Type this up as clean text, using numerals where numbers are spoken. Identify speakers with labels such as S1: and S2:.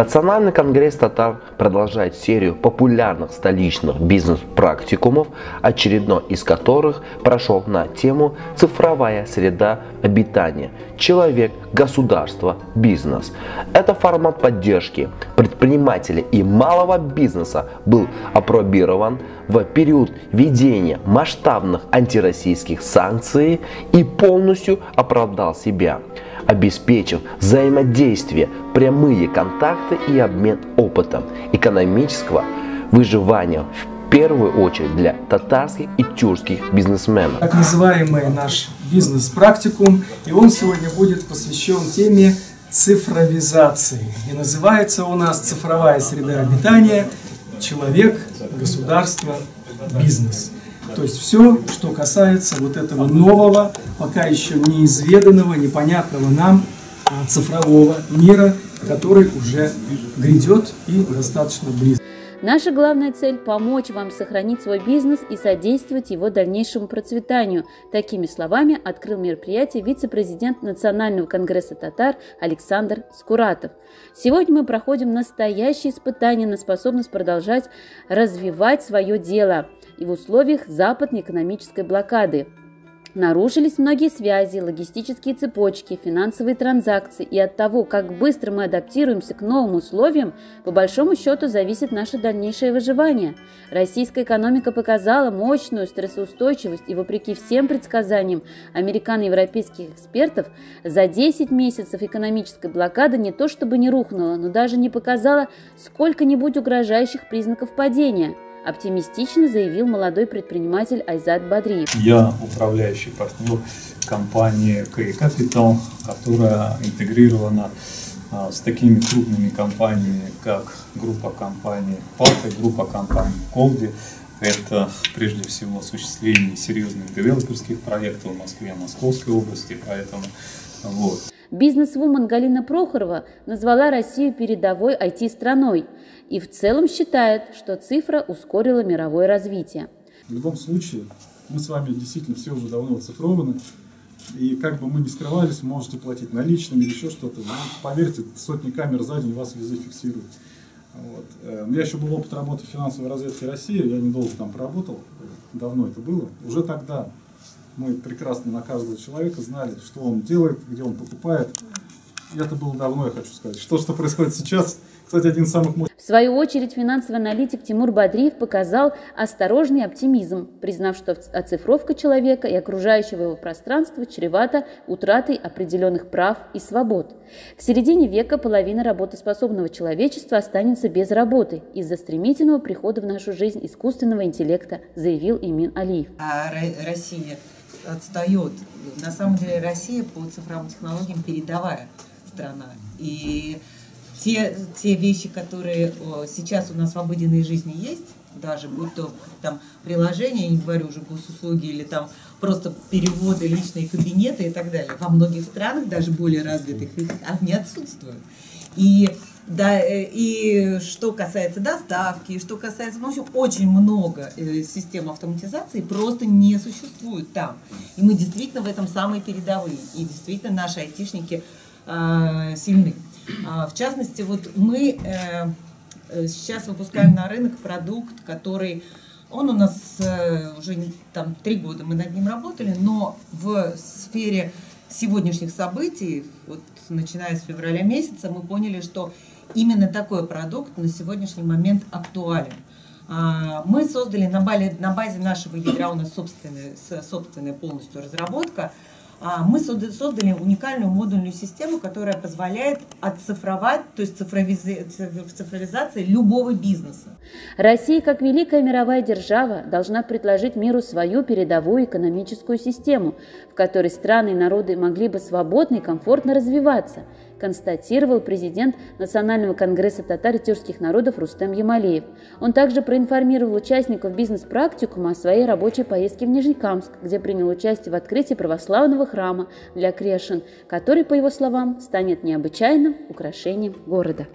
S1: Национальный конгресс татар продолжает серию популярных столичных бизнес-практикумов, очередной из которых прошел на тему «Цифровая среда обитания. Человек, государство, бизнес». Это формат поддержки предпринимателей и малого бизнеса был опробирован в период введения масштабных антироссийских санкций и полностью оправдал себя, обеспечив взаимодействие, прямые контакты и обмен опытом экономического выживания в первую очередь для татарских и тюркских бизнесменов.
S2: Так называемый наш бизнес-практикум, и он сегодня будет посвящен теме цифровизации. И называется у нас «Цифровая среда обитания. Человек, государство, бизнес». То есть все, что касается вот этого нового, пока еще неизведанного, непонятного нам цифрового мира, который уже грядет и достаточно близко.
S3: Наша главная цель – помочь вам сохранить свой бизнес и содействовать его дальнейшему процветанию. Такими словами открыл мероприятие вице-президент Национального конгресса татар Александр Скуратов. Сегодня мы проходим настоящие испытания на способность продолжать развивать свое дело и в условиях западной экономической блокады. Нарушились многие связи, логистические цепочки, финансовые транзакции, и от того, как быстро мы адаптируемся к новым условиям, по большому счету зависит наше дальнейшее выживание. Российская экономика показала мощную стрессоустойчивость, и вопреки всем предсказаниям американо-европейских экспертов, за 10 месяцев экономической блокады не то чтобы не рухнула, но даже не показала сколько-нибудь угрожающих признаков падения. Оптимистично заявил молодой предприниматель Айзат Бадриев.
S4: Я управляющий партнер компании Key Capital, которая интегрирована с такими крупными компаниями, как группа компаний ПАТ и группа компаний Колди. Это прежде всего осуществление серьезных девелоперских проектов в Москве и Московской области. Поэтому вот.
S3: Бизнес-вумен Галина Прохорова назвала Россию передовой IT-страной и в целом считает, что цифра ускорила мировое развитие.
S5: В любом случае, мы с вами действительно все уже давно оцифрованы, и как бы мы ни скрывались, можете платить наличными или еще что-то. Поверьте, сотни камер за день вас везде фиксируют. Вот. У меня еще был опыт работы в финансовой разведке России, я недолго там проработал, давно это было. Уже тогда мы прекрасно на каждого человека знали, что он делает, где он покупает. И это было давно, я хочу сказать. Что происходит сейчас, кстати, один из самых мощных.
S3: В свою очередь финансовый аналитик Тимур Бадриев показал осторожный оптимизм, признав, что оцифровка человека и окружающего его пространства чревата утратой определенных прав и свобод. К середине века половина работоспособного человечества останется без работы из-за стремительного прихода в нашу жизнь искусственного интеллекта, заявил Имин Алиев.
S6: Россия отстает. На самом деле Россия по цифровым технологиям передовая страна. И те вещи, которые сейчас у нас в обыденной жизни есть, даже будь то там приложения, я не говорю уже госуслуги, или там просто переводы, личные кабинеты и так далее, во многих странах, даже более развитых, они отсутствуют. И что касается доставки, что касается, ну, в общем, очень много систем автоматизации просто не существует там. И мы действительно в этом самые передовые. И действительно наши айтишники сильны. В частности, вот мы сейчас выпускаем на рынок продукт, который, он у нас уже там 3 года мы над ним работали, но в сфере сегодняшних событий, вот начиная с февраля месяца, мы поняли, что именно такой продукт на сегодняшний момент актуален. Мы создали на базе нашего ядра, у нас собственная полностью разработка, мы создали уникальную модульную систему, которая позволяет отцифровать, то есть цифровизация любого бизнеса.
S3: Россия, как великая мировая держава, должна предложить миру свою передовую экономическую систему, в которой страны и народы могли бы свободно и комфортно развиваться, констатировал президент Национального конгресса татар и тюркских народов Рустем Ямалеев. Он также проинформировал участников бизнес-практикума о своей рабочей поездке в Нижнекамск, где принял участие в открытии православного храма для Крешин, который, по его словам, станет необычайным украшением города.